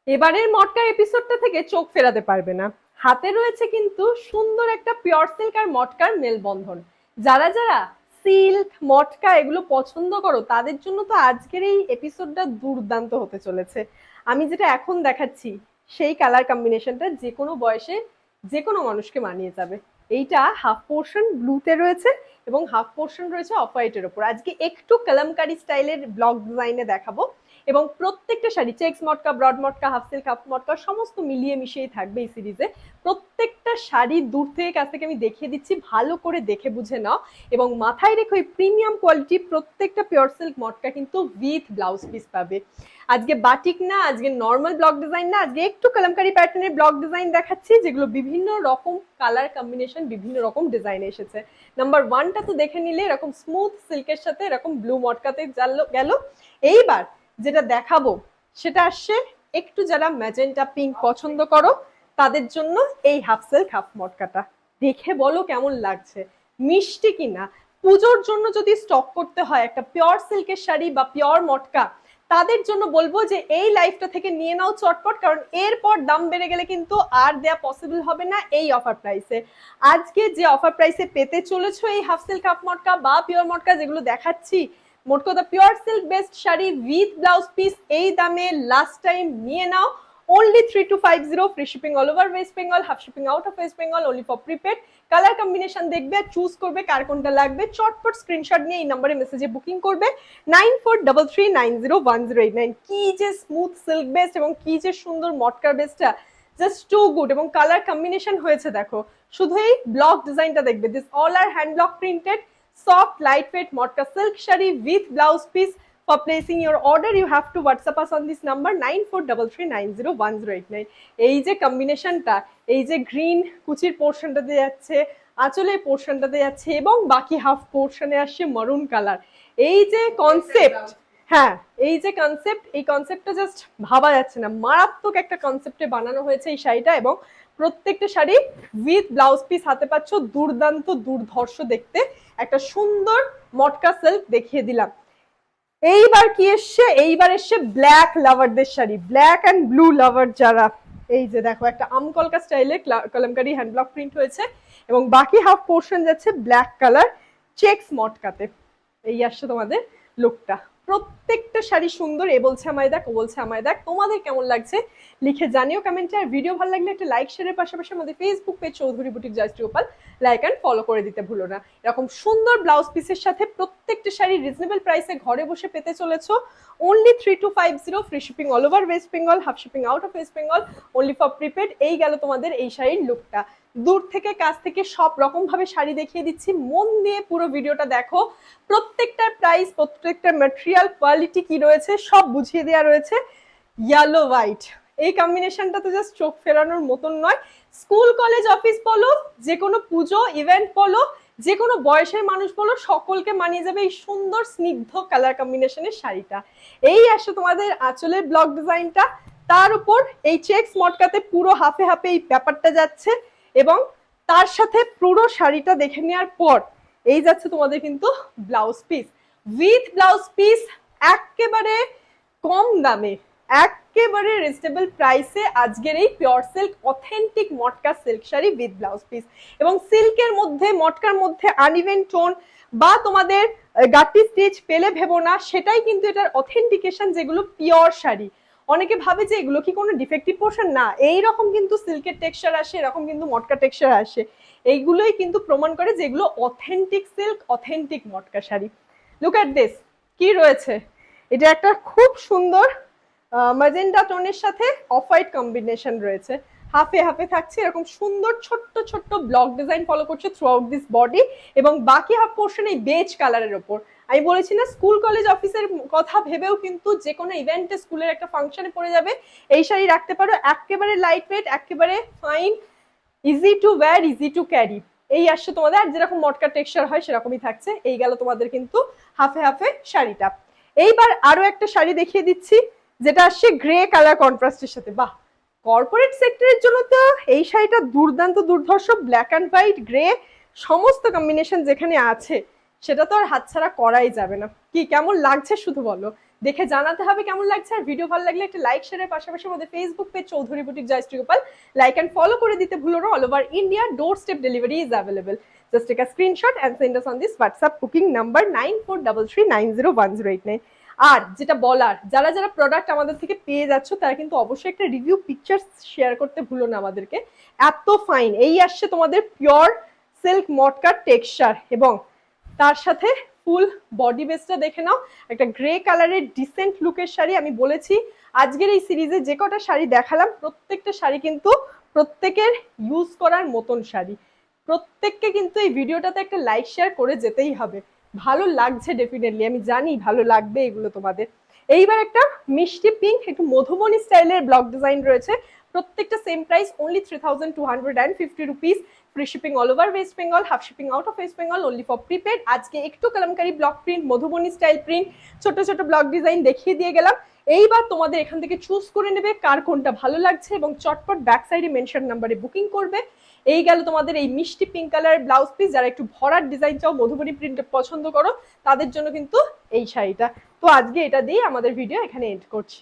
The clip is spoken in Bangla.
এবারের মটকা এপিসোডটা থেকে চোখ ফেরাতে পারবে না। হাতে রয়েছে কিন্তু সুন্দর একটা পিওর সিল্ক আর মটকার মেলবন্ধন। যারা যারা সিল্ক মটকা এগুলো পছন্দ করো তাদের জন্য তো আজকের এই এপিসোডটা দুর্দান্ত হতে চলেছে। আমি যেটা এখন দেখাচ্ছি সেই কালার কম্বিনেশনটা যে কোনো বয়সে যে কোনো মানুষকে মানিয়ে যাবে। এইটা হাফ পোর্শন ব্লুতে রয়েছে এবং হাফ পোর্শন রয়েছে অফ হোয়াইটের ওপর। আজকে একটু কালামকারি স্টাইলের ব্লক ডিজাইনে দেখাবো এবং প্রত্যেকটা sari checks matka, broad matka, half silk, half matka সমস্ত মিলিয়ে মিশিয়েই থাকবে এই সিরিজে। প্রত্যেকটা শাড়ি দূর থেকে কাছ থেকে আমি দেখিয়ে দিচ্ছি, ভালো করে দেখে বুঝে নাও এবং মাথায় রেখো এই প্রিমিয়াম কোয়ালিটি প্রত্যেকটা পিওর সিল্ক মটকা কিন্তু উইথ ব্লাউজ পিস পাবে। আজকে বাটিক না, আজকে নর্মাল ব্লক ডিজাইন না, আজকে একটু কালামকারি প্যাটার্নের ব্লক ডিজাইন দেখাচ্ছি যেগুলো বিভিন্ন রকম কালার কম্বিনেশন, বিভিন্ন রকম ডিজাইনে এসেছে। নাম্বার ওয়ানটা তো দেখে নিলে এরকম স্মুথ সিল্কের সাথে এরকম ব্লু মটকাতে গেল। এইবার যেটা দেখাবো সেটা আসছে একটু যারা ম্যাজেন্টা পিঙ্ক পছন্দ করো তাদের জন্য এই হাফ সিল্ক হাফ মটকাটা। দেখে বলো কেমন লাগছে, মিষ্টি কিনা। পুজোর জন্য যদি স্টক করতে হয় একটা পিওর সিল্কের শাড়ি বা পিওর মটকা, তাদের জন্য বলবো যে এই লাইফটা থেকে নিয়ে নাও চটপট, কারণ এরপর দাম বেড়ে গেলে কিন্তু আর দেয়া পসিবল হবে না এই অফার প্রাইসে। আজকে যে অফার প্রাইসে পেতে চলেছো এই হাফ সিল্ক হাফ মটকা বা পিওর মটকা যেগুলো দেখাচ্ছি, মোট কথা pure silk best sari with blouse piece এই দামে লাস্ট টাইম নিয়ে নাও। only 3250 free shipping all over West Bengal, half shipping out of West Bengal, only for prepaid। Colour combination দেখবে, চুজ করবে কার কোনটা লাগবে, চটপট স্ক্রিনশট নিয়ে এই নম্বরে মেসেজে বুকিং করবে 9433901089। কি যে স্মুথ সিল্ক বেস্ট এবং কি যে সুন্দর মটকার বেস্টটা, জাস্ট টু গুড। এবং কালার কম্বিনেশন হয়েছে দেখো, শুধু এই ব্লক ডিজাইনটা দেখবে, this all are hand block printed soft lightweight motka silk shari with blouse piece. For placing your order you have to WhatsApp us on this number 9433901089। এই যে কম্বিনেশনটা, এই যে গ্রিন কুচির পোর্শনটাতে যাচ্ছে, আঁচলের পোর্শনটাতে যাচ্ছে এবং বাকি হাফ পোর্শনে আসছে মারুন কালার। এই যে কনসেপ্ট, হ্যাঁ এই যে কনসেপ্ট, এই কনসেপ্টটা জাস্ট ভাবা যাচ্ছে না, মারাত্মক একটা কনসেপ্টে বানানো হয়েছে এই শাড়িটা। এবং প্রত্যেকটা শাড়ি উইথ ব্লাউজ পিস হাতে পাচ্ছ, দুর্দান্ত দুর্ধর্ষ দেখতে একটা সুন্দর মটকা সিল্ক দেখিয়ে দিলাম। এইবার কি এসছে, এইবার এসছে ব্ল্যাক লাভারদের sari, black and blue lover যারা। এই যে দেখো একটা আমকলকা স্টাইলে কলমকারি হ্যান্ড ব্লক প্রিন্ট হয়েছে এবং বাকি হাফ পোর্শন যাচ্ছে ব্ল্যাক কালার চেক্স মটকাতে। এই আসছে তোমাদের লুকটা। প্রত্যেকটা শাড়ি সুন্দর, এ বলছে আমায় দেখ, ও বলছে আমায় দেখ। তোমাদের কেমন লাগছে লিখে জানিও কমেন্টে। আর ভিডিও ভালো লাগলে একটা লাইক শেয়ারের পাশাপাশি আমাদের Facebook page Chowdhury Boutique Joyshree Gopal like and follow করে দিতে ভুলো না। এরকম সুন্দর ব্লাউজ পিসের সাথে প্রত্যেকটা শাড়ি রিজনেবল প্রাইসে ঘরে বসে পেতে চলেছো only 3250 free shipping all over West Bengal, half shipping out of West Bengal, only for prepaid. এই গেল তোমাদের এই শাড়ির লুকটা। দূর থেকে কাছ থেকে সব রকম ভাবে শাড়ি দেখিয়ে দিচ্ছি, মন দিয়ে পুরো ভিডিওটা দেখো। প্রত্যেকটার প্রাইস, প্রত্যেকটার ম্যাটেরিয়াল কোয়ালিটি কি রয়েছে সব বুঝিয়ে দেওয়া রয়েছে। ইয়েলো হোয়াইট এই কম্বিনেশনটা তো জাস্ট চোখ ফেরানোর মতন নয়। স্কুল কলেজ অফিস বলো, যে কোনো পুজো ইভেন্ট বলো, যে কোনো বয়সের মানুষ বলো, সকলকে মানিয়ে যাবে এই সুন্দর স্নিগ্ধ কালার কম্বিনেশনের শাড়িটা। এই আসে তোমাদের আঁচলের ব্লক ডিজাইনটা, তার উপর এই চেক্স মটকাতে পুরো হাফে হাফে এই ব্যাপারটা যাচ্ছে এবং তার সাথে পুরো শাড়িটা দেখে নেওয়ার পর এই যাচ্ছে তোমাদের কিন্তু blouse piece with blouse piece, একেবারে কম দামে, একেবারে রিজনেবল প্রাইসে আজকের এই pure silk authentic matka silk sari with blouse piece. এবং সিল্কের মধ্যে মটকার মধ্যে আনইভেন টোন বা তোমাদের গাটি স্টিচ পেলে ভেবো না, সেটাই কিন্তু এটার অথেন্টিকেশন, যেগুলো পিওর শাড়ি। অনেকে ভাবে যে এগুলো কি কোনো ডিফেক্টিভ পোর্শন, না এইরকম কিন্তু সিল্কের টেক্সচার আসে, এরকম কিন্তু মটকা টেক্সচার আসে। এইগুলোই কিন্তু প্রমাণ করে যে এগুলো authentic silk, authentic matka sari. Look at this, কি রয়েছে, এটা একটা খুব সুন্দর ম্যাজেন্ডা টোনের সাথে অফ হোয়াইট কম্বিনেশন রয়েছে, হাফে হাফে থাকছে এরকম সুন্দর ছোট্ট ছোট্ট ব্লক ডিজাইন ফলো করছে থ্রু আউট দিস বডি এবং বাকি হাফ পোর্শন এই বেজ কালারের ওপর। আমি বলেছি না, স্কুল কলেজ অফিসের কথা ভেবেও কিন্তু যে কোনো ইভেন্টে স্কুলের একটা ফাংশনে পড়ে যাবে এই শাড়ি রাখতে পারো। একেবারে লাইট ওয়েট, একেবারে fine, easy to wire, easy to carry. এই আসছে তোমাদের, আর যেরকম মটকা টেক্সচার হয় সেরকমই থাকছে। এই গেল তোমাদের কিন্তু হাফে হাফে শাড়িটা। এইবার আরো একটা শাড়ি দেখিয়ে দিচ্ছি যেটা আসছে গ্রে কালার কন্ট্রাস্টের সাথে। বাহ, কর্পোরেট সেক্টরের জন্য তো এই শাড়িটা দুর্দান্ত দুর্ধর্ষ। ব্ল্যাক অ্যান্ড হোয়াইট গ্রে সমস্ত কম্বিনেশন যেখানে আছে সেটা তো আর হাতছাড়া করাই যাবে না। কি কেমন লাগছে শুধু বলো। দেখে জানাতে হবে কেমন লাগছে। আর ভিডিও ভালো লাগলে একটা লাইক শেয়ারের পাশাপাশি আমাদের Facebook page Chowdhury Boutique Joyshree Gopal like and follow করে দিতে ভুলো না। All over India doorstep delivery is available. Just take a screenshot and send us on this WhatsApp booking number 9433901089। আর যেটা বলার, যারা যারা প্রোডাক্ট আমাদের থেকে পেয়ে যাচ্ছ তারা কিন্তু অবশ্যই একটা রিভিউ পিকচার শেয়ার করতে ভুলো না আমাদেরকে। এত ফাইন এই আসছে তোমাদের পিওর সিল্ক মটকার টেক্সচার, এবং তার সাথে ফুল বডি বেসটা দেখে নাও, একটা গ্রে কালারের ডিসেন্ট লুকের শাড়ি। আমি বলেছি আজকের এই সিরিজে যে কটা শাড়ি দেখালাম প্রত্যেকটা শাড়ি কিন্তু প্রত্যেকের ইউজ করার মতন শাড়ি। প্রত্যেককে কিন্তু এই ভিডিওটাতে একটা লাইক শেয়ার করে যেতেই হবে। ভালো লাগছে ডেফিনেটলি, আমি জানি ভালো লাগবে এগুলো তোমাদের। এইবার একটা মিষ্টি পিঙ্ক একটু মধুবনী স্টাইলের ব্লক ডিজাইন রয়েছে, প্রত্যেকটা same price only 3250 rupees. Free shipping all over West Bengal, half shipping out of West Bengal, only for prepaid. আজকে একটু kalamkari block print, Madhubani style print, ছোট ছোট ব্লক ডিজাইন দেখিয়ে দিয়ে গেলাম। এইবার তোমাদের এখান থেকে চুজ করে নেবে কার কোনটা ভালো লাগছে এবং চটপট ব্যাক সাইডে মেনশন নাম্বারে বুকিং করবে। এই গেল তোমাদের এই মিষ্টি পিঙ্ক কালার ব্লাউজ পিস। যারা একটু ভরার ডিজাইন চাও, মধুবনী প্রিন্ট পছন্দ করো, তাদের জন্য কিন্তু এই শাড়িটা। তো আজকে এটা দিয়ে আমাদের ভিডিও এখানে এন্ড করছি।